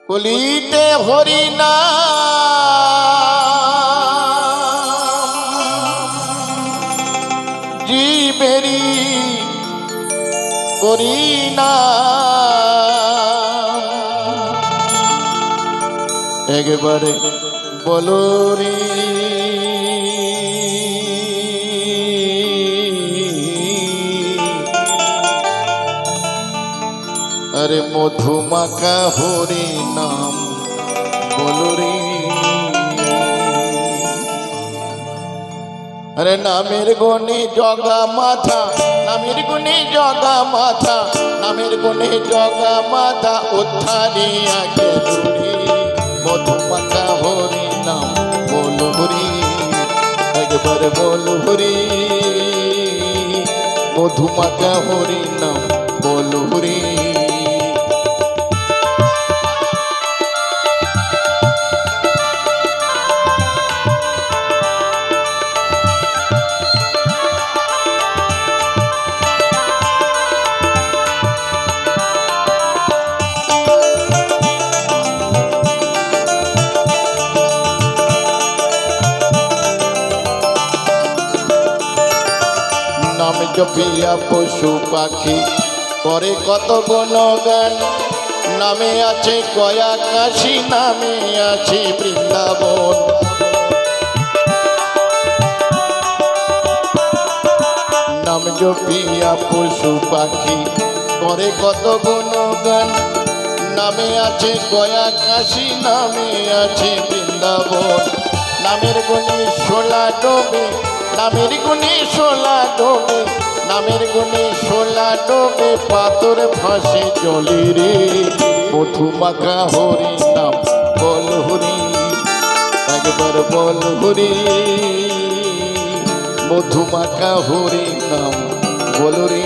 কলিতে হরি নাম জীবেরি করি না একবারে বলো রে अरे मधुमाखा हरि नाम बोलो रे अरे नामेर गुणे जगा माथा नामेर गुणे जगा माथा नामेर गुणे जगा माथा उद्धारिया गेलुरी मधुमाखा हरि नाम बोलो रे एक बार बोलो रे मधुमाखा हरि नाम बोलो रे नाम जपिया पशु पाखी करे कत गुणगान नामे आछे गया काशी नामे आछे बृंदावन नाम जपिया पशु पाखी करे कत गुणगान नामे आछे गया काशी नामे आछे बृंदावन नामेर गुणे सोला डोबे नामेर गुणे सोला डोबे नामेर गुणे सोला डोबे पाथर फाঁসে জলে রে মধুমাখা হরি নাম বল হরি একবার বল হরি মধুমাখা হরি নাম বল রে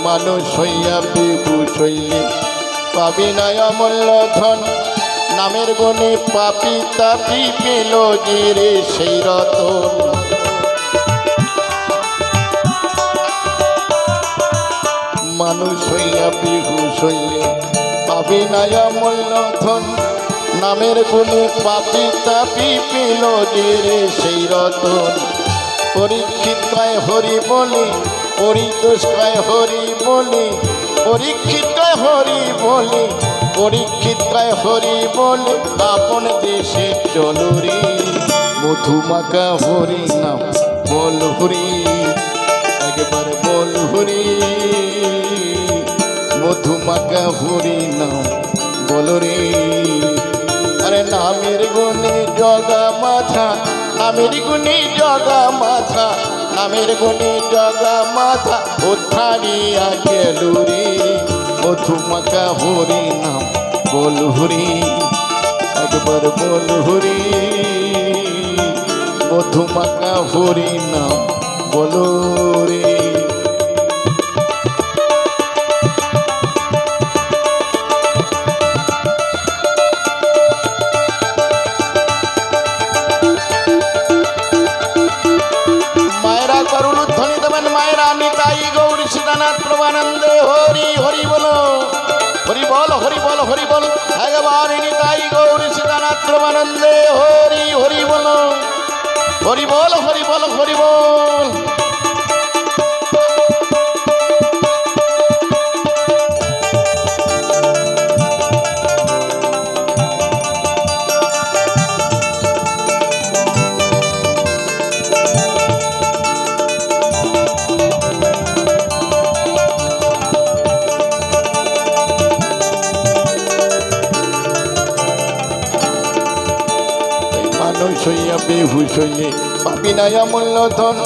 মানুষ হইয়া বিভূষ হইলে পাবি না অমূল্য ধন নামের গুণে পাপি তাপি পেল যে রে সেই রতন মানুষ হইয়া বিভূষ হইলে পাবি না অমূল্য ধন নামের গুণে পাপি তাপি পেল যে রে সেই রতন পরীক্ষিত কয় হরি বলে পরিতোষ কয় হরি বলে পরীক্ষিত কয় হরি বলে পরীক্ষিত কয় হরি বলে আপন দেশে চলো রে মধুমাখা হরি নাম বল হরি একবার বল হরি মধুমাখা হরি নাম বল রে আরে নামের গুণে জগা মাথা নামের গুণে জগা মাথা নামের গুণে জগা মাথা উদ্ধারিয়া গেলুরি মধুমাখা হরি নাম বল হরি একবার বল হরি মধুমাখা হরি নাম বল রে প্রমানন্দে হরি হরি বলো হরি বল হরি বল হরি বল একবার নিতাই গৌর সীতানাথ প্রমানন্দে হরি হরি বলো হরি বল হরি বল হরি বল হইয়া বেহুশ হইলে পাপি নাই অমূল্য ধন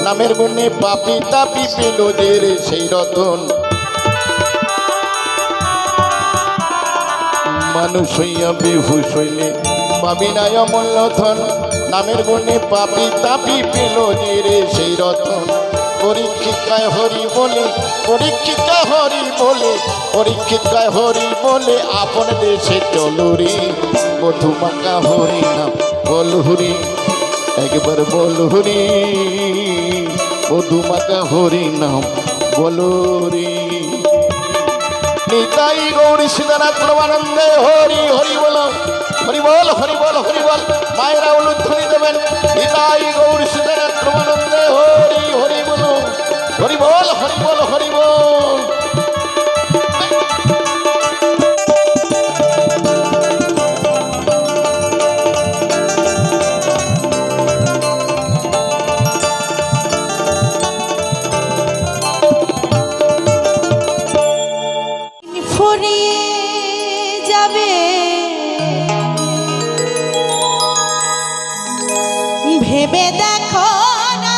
নামের গুণে পাপি তাপি পেল যে রে সেই রতন মানুষ হইয়া বেহুশ হইলে পাবি নাই অমূল্য ধন নামের গুণে পাপি তাপি পেল যে রে সেই রতন। পরীক্ষিত গায় হরি বলে, পরীক্ষিত গায় হরি বলে, পরীক্ষিত গায় হরি বলে আপন দেশে চলুরি। মধুমাখা হরি নাম বলহুরি, একবার বলহুরি। মধুমাখা হরি নাম বলুরি। নিতাই গৌরী সীতানাথ প্রমানন্দে হরি হরি বল, হরি বল, হরি বল, হরি বল। মায়েরা উলুধ্বনি দেবেন। নিতাই গৌরী সীতানাথ প্রমানন্দে হরি হরি বল, হরি বল, হরি বল, হরি বল। ভেবে দেখো না,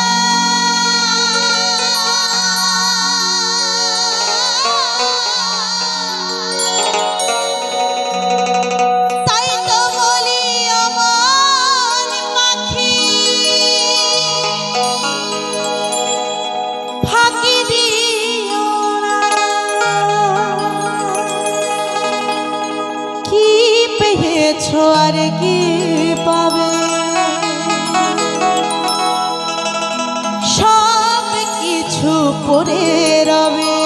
তাই তো বলি অমন পাখি ফাঁকি দিও না। কি পেয়েছো আর কি পাবে, পরে রবে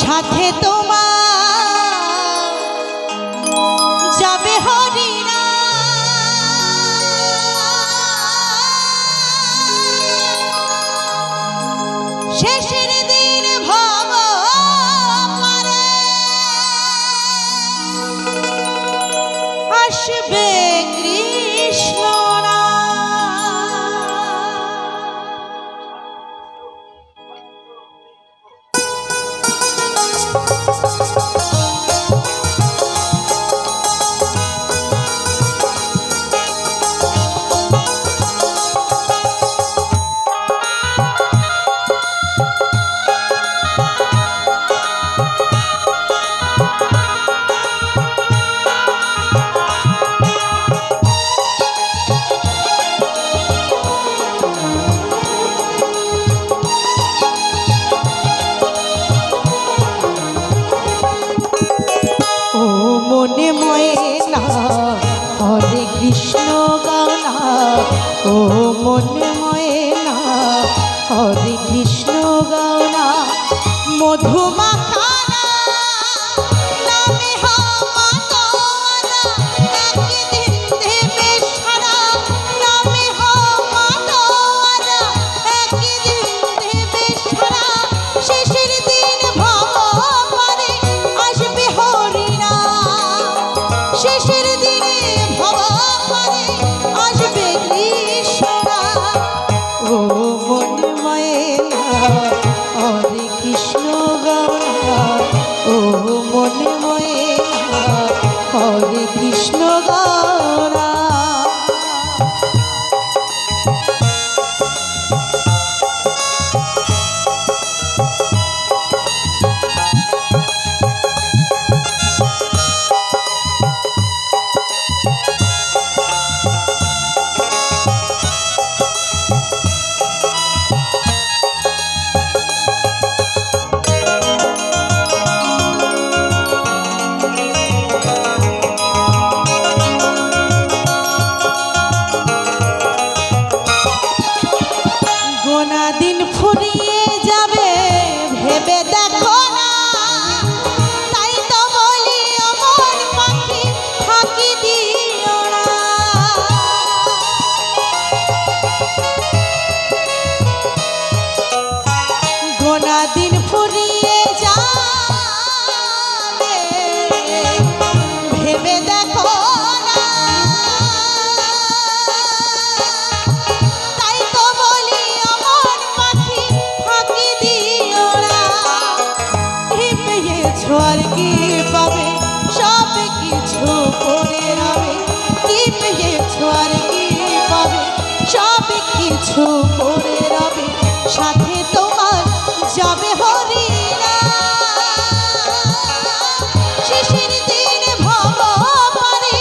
সাথে তোমার যাবে হরিনা। শেষের দিন ভব পারে আসবে কৃষ্ণ। মনে ময়না হরে কৃষ্ণ গাওনা, ও মনে ময়না হরে কৃষ্ণ গাওনা। মধুমাখা নামে হমাতোয়ারা, একদিন দেবে সারা নামে হমাতোয়ারা, একদিন দেবে সারা। শেষের দিন ভব পারে আসবে হরিনা, শেষের দিনে ভব পারে আসবে কৃষ্ণ। ও মন ময়না হরে কৃষ্ণ গাওনা, ও মন ময়না হরে কৃষ্ণ গাওনা। দিন ফুরিয়ে যাবে ভেবে দেখো না, তাই তো বলি অমন পাখি ফাঁকি দিও না। গোনা দিন ফুরিয়ে যাবে ভেবে দেখো না, আর কি পাবে সব কিছু করে রবে। কি পেয়েছো আর কি পাবে সব কিছু করে রবে, সাথে তোমার যাবে হরিনা। শেষের দিন ভব পারে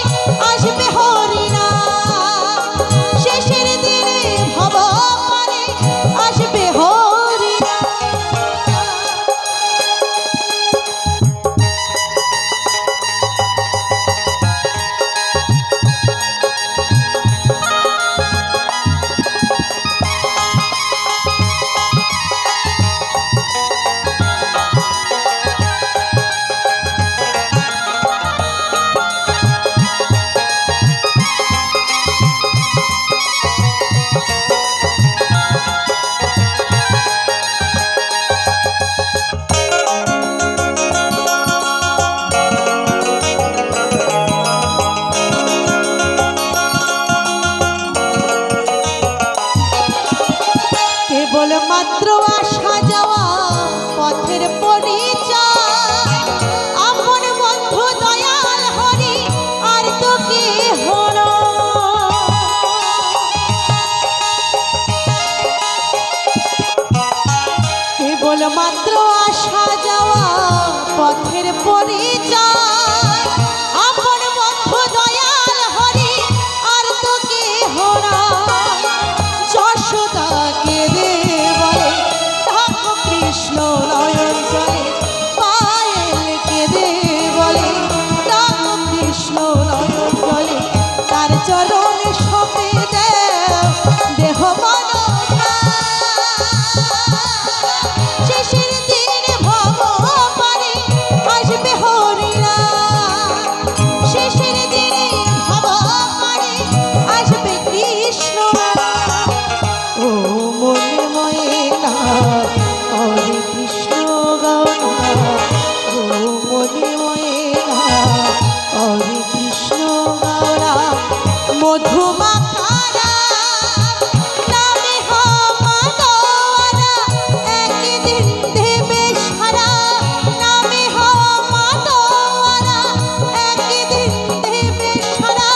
মাত্র আসা যাওয়া পথের পরিচয় আপন বন্ধু দয়াল হরি আর তো কেহ নাই যশোদা কেঁদে বলে ডাকো কৃষ্ণ নয়ন জলে পায়েল কেঁদে বলে ডাকো কৃষ্ণ নয়ন জলে তার চরণে সপে দেহ মন শেষের দিনে ভব পারে আসবে হরিরা শেষের দিনে ভব পারে আসবে কৃষ্ণ ও মনে ময়না হরে কৃষ্ণ গৌরা ও মনে ময়না হরে কৃষ্ণ গৌরা মধুমাখারা নামে হমাদোয়ারা একদিন দেবে সারা নামে হমাদোয়ারা একদিন দেবে সারা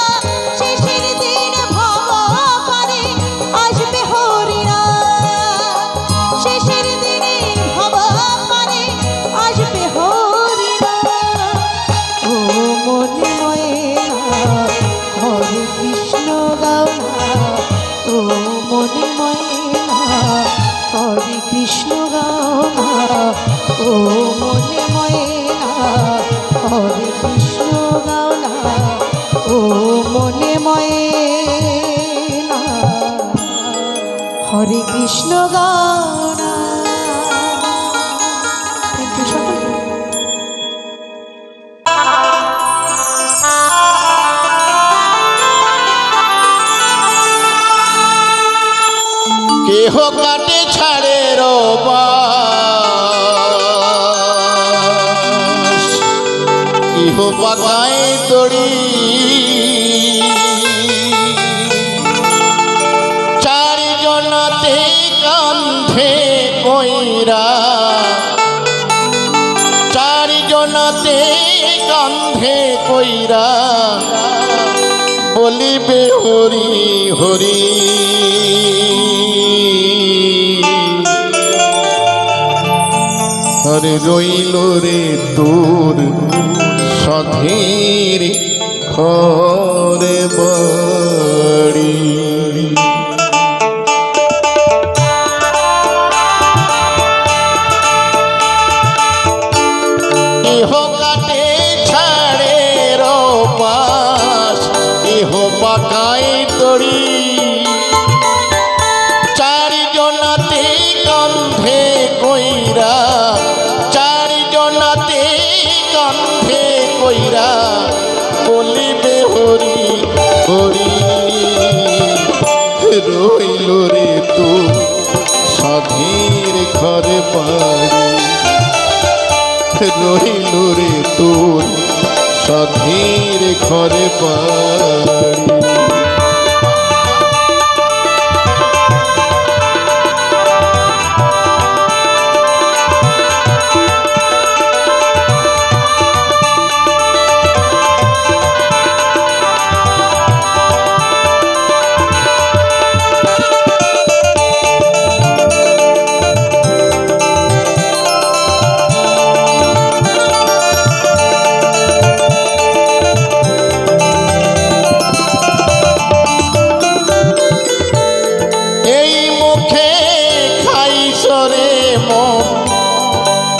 শেষের দিন ভব পারে আসবে হরিরা শেষের দিনে ভব পারে আসবে হরিরা ও মনে ময়না হরে কৃষ্ণ গৌরা ও মনে ময়না হরে কৃষ্ণ গৌরা ও মনে ময়না হরে কৃষ্ণ গৌরা ও মনে ময়না হরে কৃষ্ণ গৌরা থ্যাংক ইউ সকলকে কেহ কাটে ছাড়ে রবাস কেহ পাকায় তড়ি চারিজনাতে কান্ধে কইরা চারিজনাতে কান্ধে কইরা বলিবে হরি হরি আরে রইল রে তোর সাধীর ঘরে বাড়ি ইহ কাটে ছাড়ে রপাস ইহ পাকাই তড়ি চারিজনাতে কান্ধে কইরা চারিজনাতে কান্ধে কইরা বলিবে হরি হরি রইল রে তু সাধীর ঘরে বাড়ি রইল রে তোর সাধীর ঘরে বাড়ি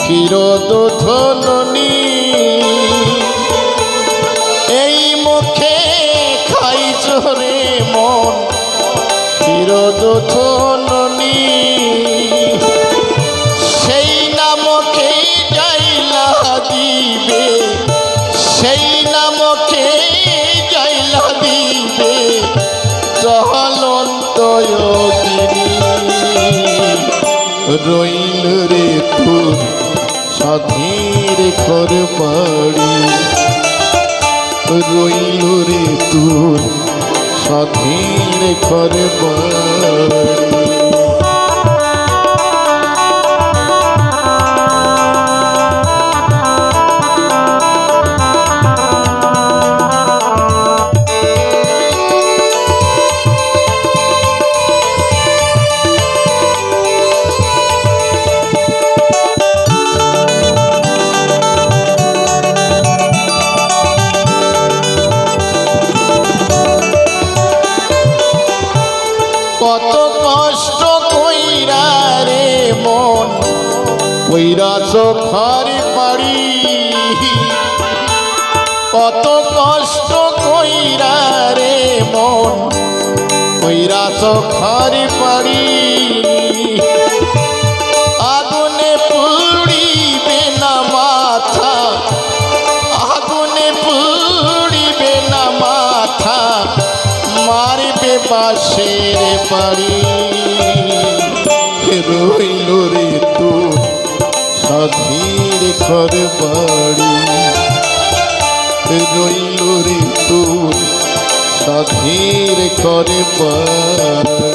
ক্ষীরদোধনী এই মুখে খাইছ রে মন ক্ষীরদোধনী সেই নামকে জাইলা দিবে সেই নামকে জাইলা দিবে চলন্ত যোগিনী রইল রে তোর সাধীর ঘর বাড়ি রইল রে তোর সাধীর ঘর বাড়ি কৈলাসখারি পাড়ি কত কষ্ট কইরা রে মন কৈলাসখারি পাড়ি আগুনে পুড়িবে না মাথা আগুনে পুড়িবে না মাথা মারবে বাঁশের বাড়ি রইল রে তোর সাধীর ঘর বাড়ি রইল রে তোর সাধীর ঘর বাড়ি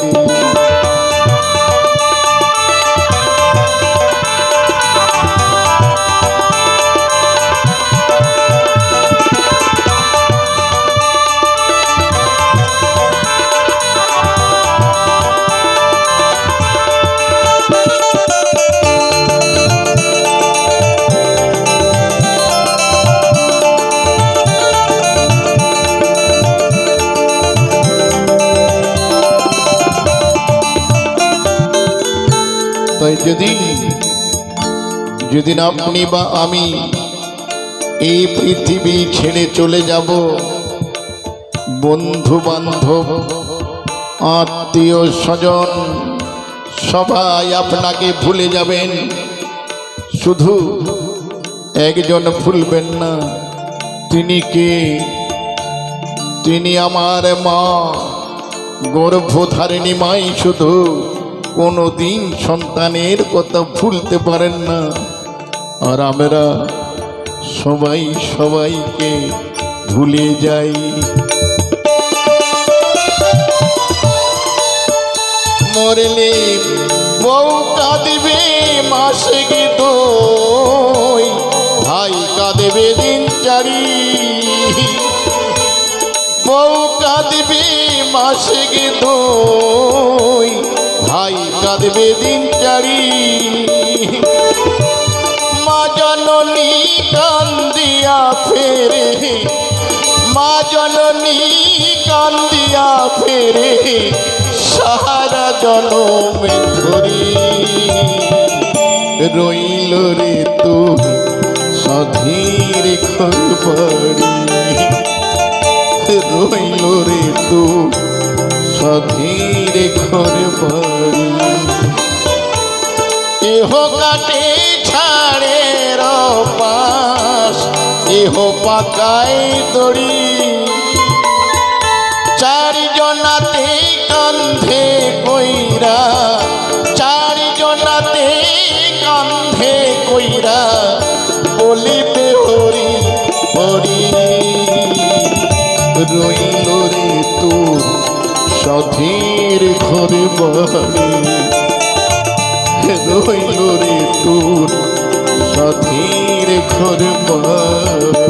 তাই যেদিন আপনি বা আমি এই পৃথিবী ছেড়ে চলে যাব, বন্ধু বান্ধব আত্মীয় স্বজন সবাই আপনাকে ভুলে যাবেন, শুধু একজন ভুলবেন না। তিনি কে? তিনি আমার মা, গর্ভধারিণী মাই। শুধু কোনোদিন সন্তানের কথা ভুলতে পারেন না। আর আমরা সবাই সবাইকে ভুলে যাই। মরলে বউ কাঁদবে মাসে গে দই, ভাই কাঁদবে দিন চারি। বউ কাঁদবে মাসে গে দই, ভাই কাঁদবে দিন চারি। মা জননী কান্দিয়া ফেরে, মা জননী কান্দিয়া ফেরে সারা জনমে ধরি। রইল রে তোর সাধীর ঘর বাড়ি, রইল রে তোর সাধীর ঘর বাড়ি। এহ কাটে ছাড়ে পাশ, এহ পাকায় দড়ি। চারিজনাতে কান্ধে কইরা, চারিজনাতে কান্ধে কইরা বলিবে হরি হরি। রইল রে তোর সাধীর ঘর বাড়ি, রইল রে তোর সাধীর ঘর বাড়ি।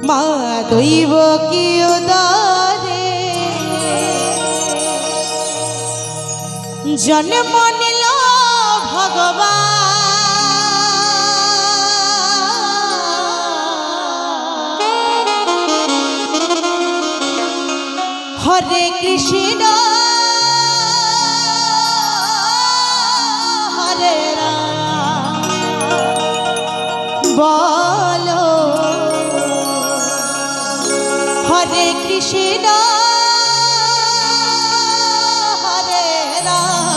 মা দৈব কি উদারে জন্ম নিল ভগবান। হরে কৃষ্ণ হরে রাম বলো, হরে কৃষ্ণ হরে রাম।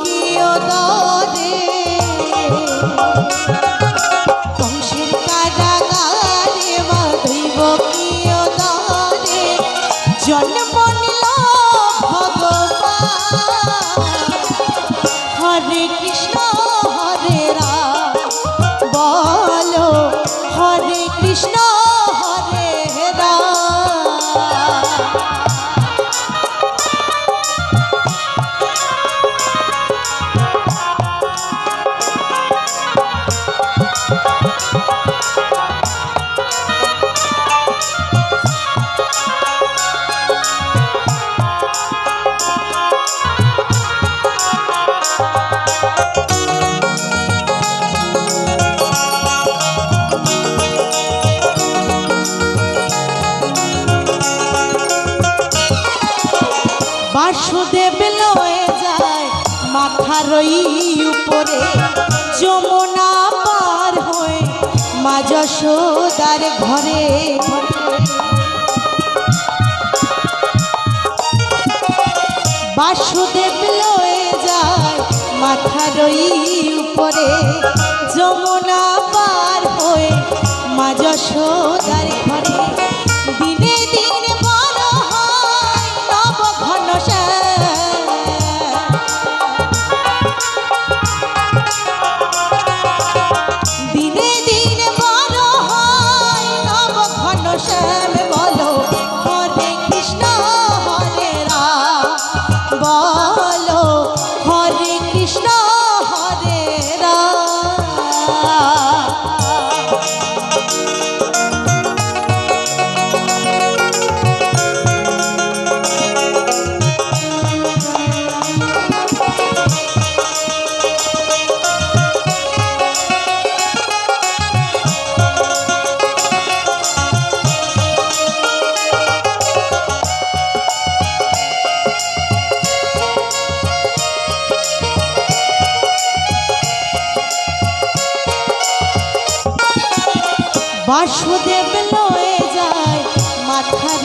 কীয় দরে কংসের কারাগারে মা দৈব কীয় দরে জন্ম নিল ভগবান। হরে কৃষ্ণ হরে রাম বলো হরে কৃষ্ণ হরে রাম। বাসুদেব লয়ে যায় মাথার উপরে যমুনা পার হয়ে মা যশোদার ঘরে। বাসুদেব লয়ে যায় মাথার উপরে যমুনা পার হয়ে মা যশোদার ঘরে। দিনে দিনে বড় হয় নব ঘন দিনে দিনে বড় হয় নব ঘন শ্যাম বলো হরে কৃষ্ণ হরে রাম বলো হরে কৃষ্ণ হরে রাম। বাসুদেব লয়ে যায় মাথার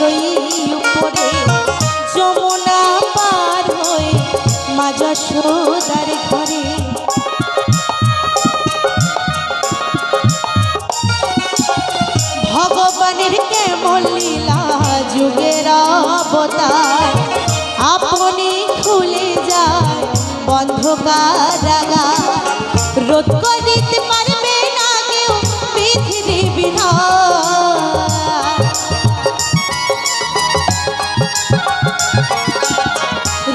উপরে যমুনা পার হয়ে মা যশোদার ঘরে। ভগবানের কেমন লীলা যুগের অবতার আপনি খুলে যায় বন্ধ কারাগার। রোধ করিতে পারবে না কেউ বিধি বিধান।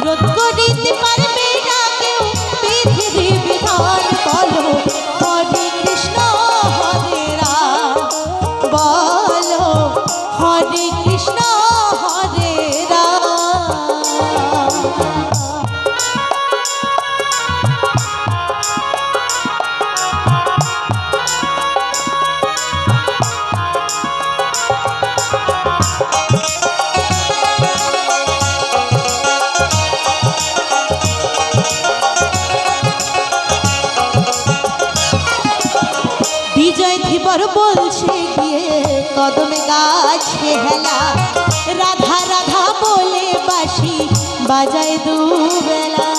রোধ করিতে পারবে না কেউ বিধি বিধান বলো হরে কৃষ্ণ হরে রাম বলো হরে কৃষ্ণ হরে রাম। বিজয় ধীবর বলছে গিয়ে কদমে গাছে হেলা রাধা রাধা বলে বাঁশি বাজায় দুবেলা।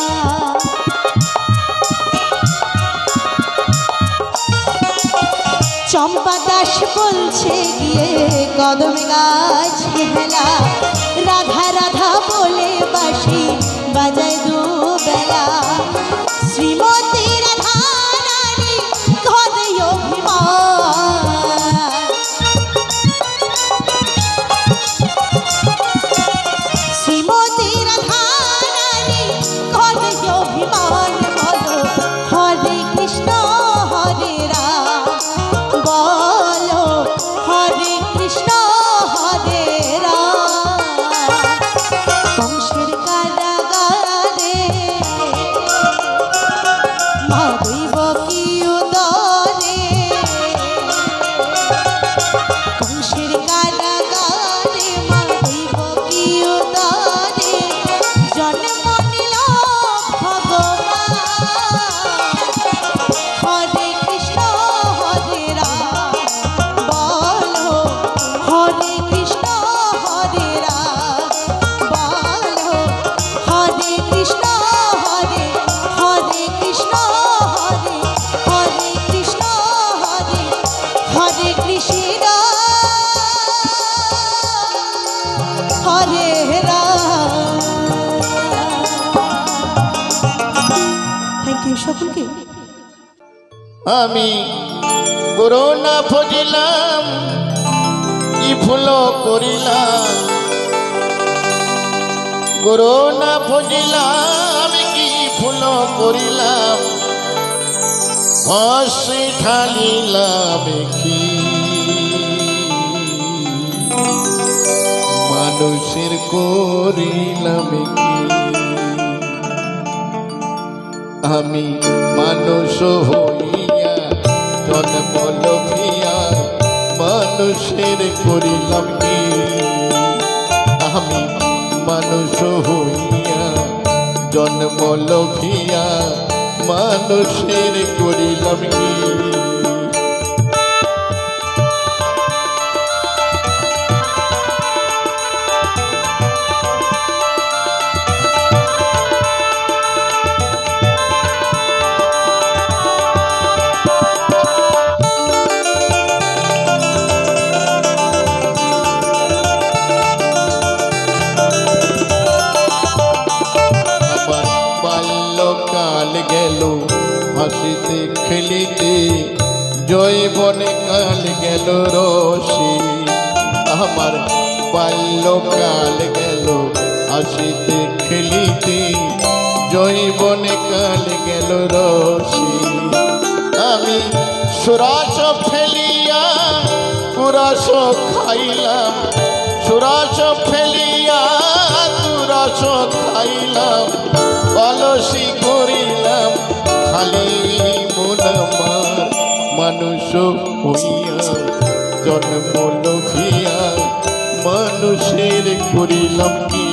চম্পা দাস বলছে গিয়ে কদমে গাছে হেলা রাধা রাধা বলে বাঁশি বাজায় দুবেলা। শ্রীমতী রাধা রানী ঘরে অভিমান। শ্রীমতী রাধা রানী ঘরে অভিমান বলো হরে কৃষ্ণ হরে রাম বলো হরে কৃষ্ণ হরে রাম। আমি করোনা ফজিলাম কি ফুল করিলাম, করোনা ফজিলাম কি ফুল করিলাম, হসে ঢালিলাম কি মানুষের করিলাম কি। আমি মানুষ হইয়া জন্ম লভিয়া মানুষের করিলাম কি, আমি মানুষ হইয়া জন্ম লভিয়া মানুষের করিলাম কি। কাল গেল হাসিতে খেলিতে, জৈবনে কাল গেল রসে, আমার বাল্যকাল গেল হাসিতে খেলিতে, জৈবনে কাল গেল রসে। আমি সুরাস ফেলিয়া পুরাস খাইলাম, সুরাস ফেলিয়া তুরাস খাইলাম, অলসি করিলাম খালি মন আমার, মানুষ হইয়া জন্ম লভিয়া মানুষের করিলাম কি।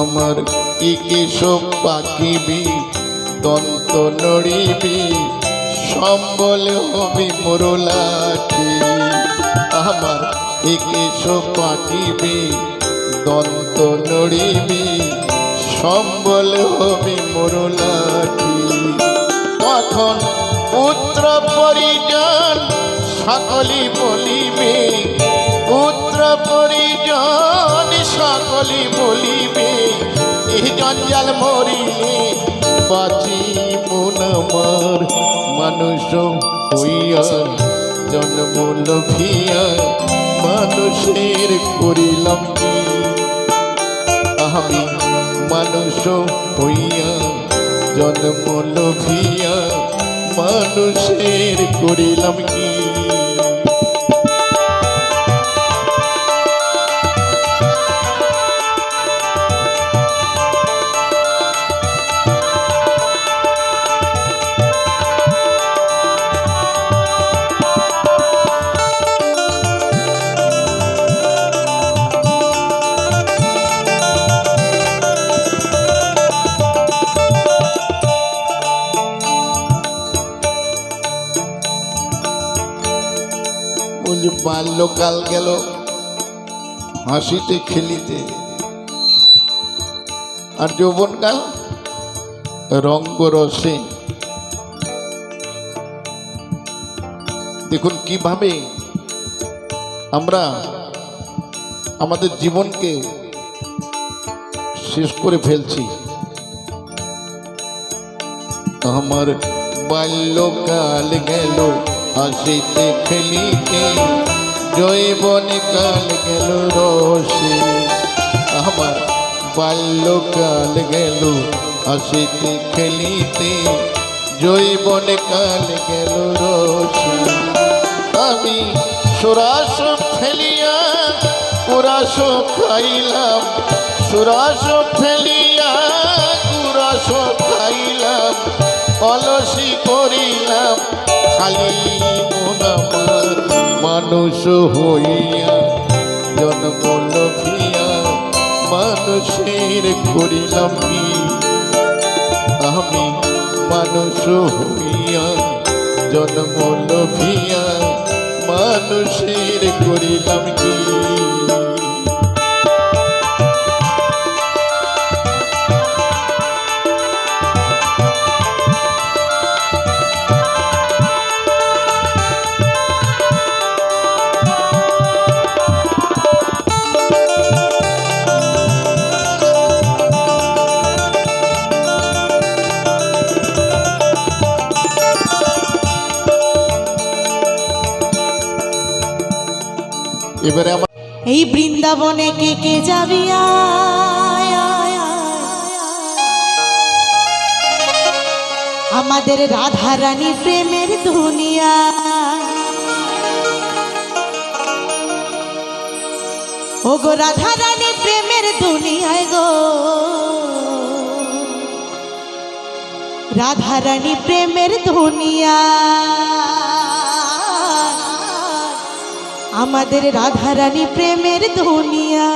আমার কি কেশব পাকিবি দন্ত নড়িবি, সম্বল হবি মোরলাঠি, আমার কি কেশব পাকিবি দন্ত নড়িবি, সম্বল হবি মোরলাঠি। তখন পুত্র পরিজন সকলি বলিবে, পুত্র পরিজন সকলি বলিবে, এই জঞ্জাল মরিলে বাঁচি মন আমার, মানুষ হইয়া জন্ম লভিয়া মানুষের করিলাম কি। আমি মানুষ হইয়া জন্ম লভিয়া মানুষের করিলাম কি। বাল্যকাল গেল হাসিতে খেলিতে, আর যৌবনকাল রঙ্গ রসে। দেখুন কিভাবে আমরা আমাদের জীবনকে শেষ করে ফেলছি। আমার বাল্যকাল গেল হাসিতে খেলিতে, জৈবনে কাল গেল রসে, আমার বাল্যকাল গেল হাসিতে খেলিতে, জৈবনে কাল গেল রসে। আমি সুরাস ফেলিয়া কুরাস খাইলাম, সুরাস ফেলিয়া কুরাস খাইলাম, অলসি করিলাম খালি মন আমার, মানুষ হইয়া জন্ম লভিয়া মানুষের করিলাম কি। আমি মানুষ হইয়া জন্ম লোভিয়া মানুষের করিলাম কি। এবারে আমার এই বৃন্দাবনে কে কে যাবি আয়, আয়, আয়। আমাদের রাধা রানী প্রেমের দুনিয়া, ও গো রাধা রানী প্রেমের দুনিয়ায় গো, রাধা রানী প্রেমের দুনিয়া, আমাদের রাধা রানী প্রেমের দুনিয়া।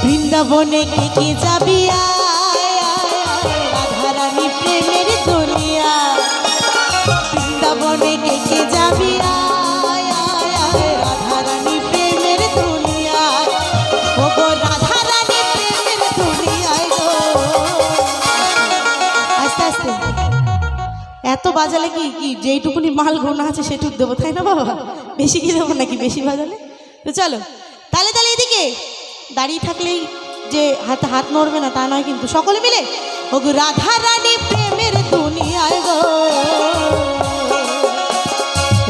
বৃন্দাবনে কে কে যাবি আয়, আয়, আয়, রাধা রানী প্রেমের দুনিয়া। বৃন্দাবনে কে কে যাবি আয়, আয়, আয়, রাধা রানী প্রেমের দুনিয়া, ও গো রাধা রানী প্রেমের দুনিয়ায় গো। আস্তে আস্তে এত বাজালে কি কি যেইটুকুনি মাল গোনা আছে সেটুক দেবো, তাই না বাবা? বেশি কি দেবো নাকি বেশি বাজালে? তো চলো তাহলে তাহলে এদিকে দাঁড়িয়ে থাকলেই যে হাতে হাত নড়বে না তা নয়, কিন্তু সকলে মিলে ও গো রাধা রানী প্রেমের দুনিয়ায় গো,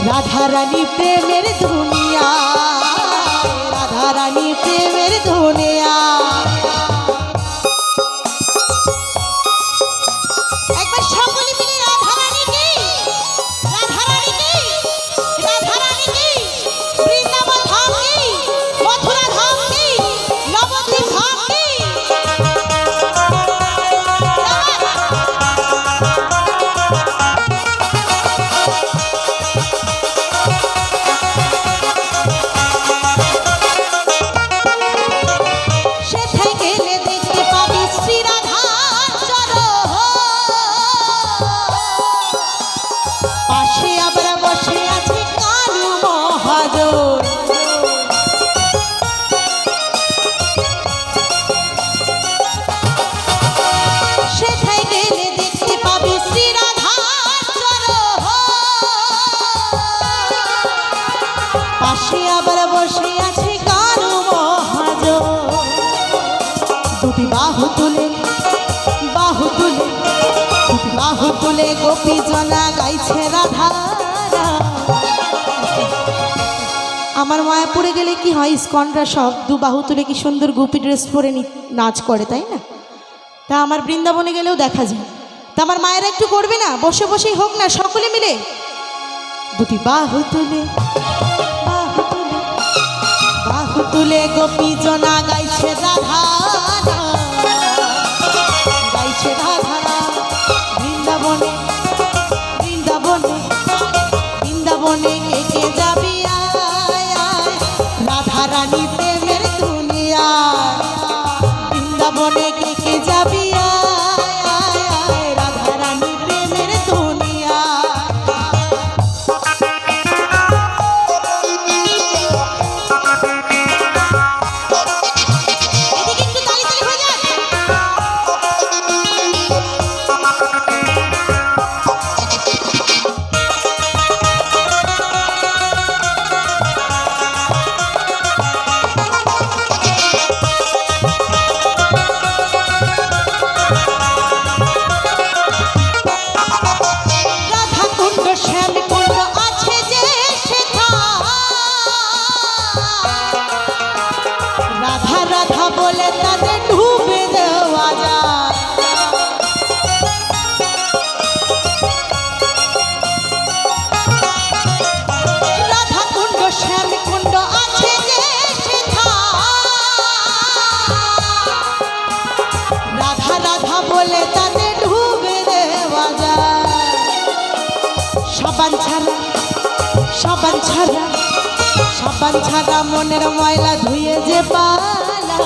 রাধা রানী প্রেমের দুনিয়া, রাধা রানী প্রেমের দুনিয়া। একবার সকলে মিলে রাধা রানী কি, রাধা রানী কি, রাধা রানী কি, বৃন্দাবন ধাম কি, মথুরা ধাম কি, নবদ্বীপ ধাম কি। সেথায় গেলে দেখতে পাবি শ্রী রাধার চরণ, পাশে আবার বসে আছে কালু মহাজন। সেথায় গেলে দেখতে পাবি শ্রী রাধার চরণ, পাশে আবার বসে আছে কালু মহাজন। দুটি বাহু তুলে, বাহু তুলে, দুটি বাহু তুলে গোপী জনা গাইছে রাধা। আমার মায়াপুরে গেলে কি হয়, ইস্কনরা সব দু বাহু তুলে কি সুন্দর গোপী ড্রেস পরে নাচ করে, তাই না? তা আমার বৃন্দাবনে গেলেও দেখা যায়। তা আমার মায়েরা একটু করবে না, বসে বসেই হোক না, সকলে মিলে দুটি বাহু তুলে, বাহু তুলে, বাহু তুলে গোপী জনা গাইছে রাধা, গাইছে রাধা। বৃন্দাবনে, বৃন্দাবনে, বৃন্দাবনে কে কে যাবি আয়, আয়, রাধা রানী প্রেমের দুনিয়া। বৃন্দাবনে কে কে যাবি আয়, আয়, আয়, রাধা রানী প্রেমের দুনিয়া। এদিকে একটু তালি তালি হয়ে যাক। সাবান ছাড়া মনের ময়লা ধুয়ে যে পালা।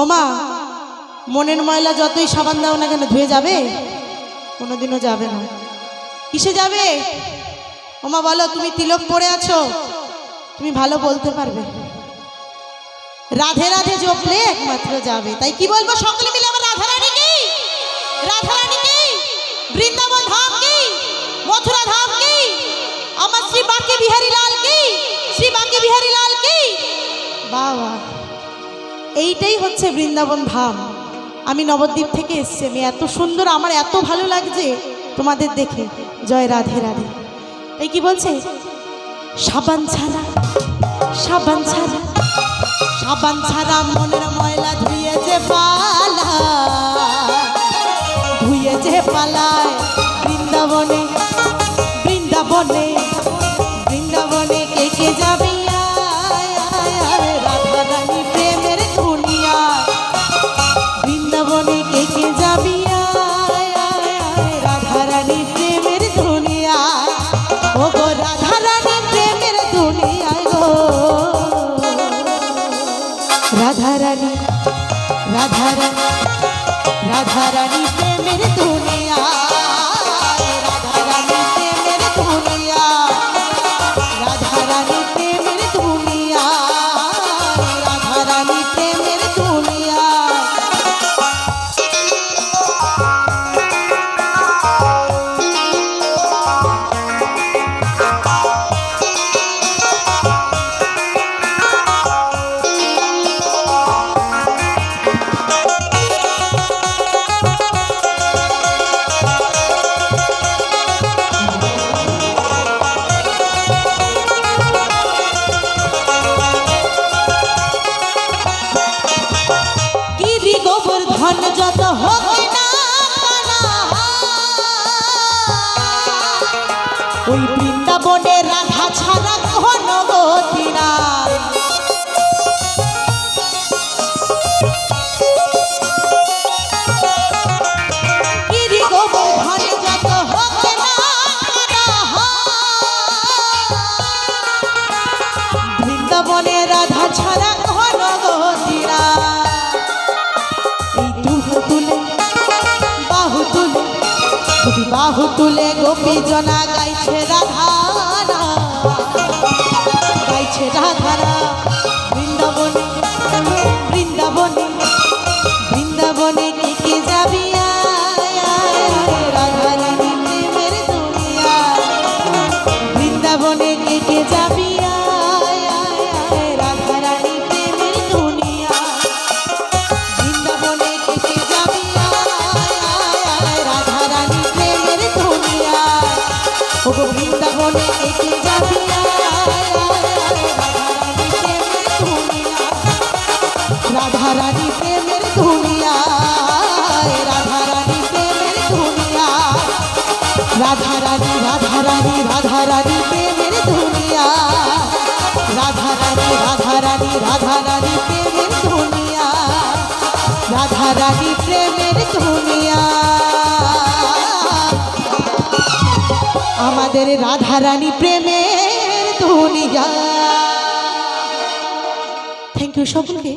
ওমা, মনের ময়লা যতই সাবান দাও না কেন ধুয়ে যাবে? কোনোদিনও যাবে না। কিসে যাবে? ওমা বলো, তুমি তিলক পরে আছো, তুমি ভালো বলতে পারবে, রাধে রাধে জপলে একমাত্র যাবে। তাই কি বলবো সকলে মিলে আমার রাধা রানী কি, রাধা রানী কি, বৃন্দাবন ধাম কি, মথুরা ধাম কি, আমার শ্রী বাঁকে বিহারী লাল কি, শ্রী বাঁকে বিহারী লাল কি। বাবা, এইটাই হচ্ছে বৃন্দাবন ধাম। আমি নবদ্বীপ থেকে এসছি, আমি এত সুন্দর, আমার এত ভালো লাগছে তোমাদের দেখে। জয় রাধে রাধে। তাই কি বলছে? সাবান ছাড়া, সাবান ছাড়া, সাবান ছাড়া মনের ময়লা ধুয়ে যে পালা, ধুয়ে যে পালায় বৃন্দাবনে, বৃন্দাবনে, বৃন্দাবনে কে কে যাবি রাধা রানী প্রেমের দুনিয়া, বৃন্দাবনে কে কে যাবি রাধা রানী প্রেমের দুনিয়া। ও গো রাধা রানী প্রেমের দুনিয়ায় গো, রাধা রানী, রাধা রানী, রাধা রানী প্রেমের দুনিয়া, রাধা রানী প্রেমের দুনিয়া, রাধা রানী প্রেমের দুনিয়া, রাধা রানী প্রেমের দুনিয়া। ধন যত হোক না ওই বৃন্দাবনে রাধা ছাড়া ঘন গতি না। গিরি গোবর্ধন যত হোক না বৃন্দাবনে রাধা ছাড়া ঘন গতি না। বাহু তুলে গোপী জনা গাইছে রাধানা, গাইছে রাধানা বৃন্দাবনে, বৃন্দাবনে, বৃন্দাবনে কে কে যাবি রাধা রানী প্রেমের দুনিয়া, বৃন্দাবনে কে কে যাবি রাধা রানী প্রেমের দুনিয়া, বৃন্দাবনে কে কে যাবি রাধা রানী প্রেমের দুনিয়া। ও বৃন্দাবনে কে কে যাবি রাধা রানী প্রেমের দুনিয়া, রাধা রানী প্রেমের দুনিয়া, রাধা রানী, রাধা রানী, রাধা রানী প্রেমের দুনিয়া, রাধা রানী, রাধা রানী, রাধা রানী প্রেমের দুনিয়া, রাধা রানী প্রেমের দুনিয়া। আমাদের রাধা রানী প্রেমের দুনিয়া। থ্যাংক ইউ সকলকে।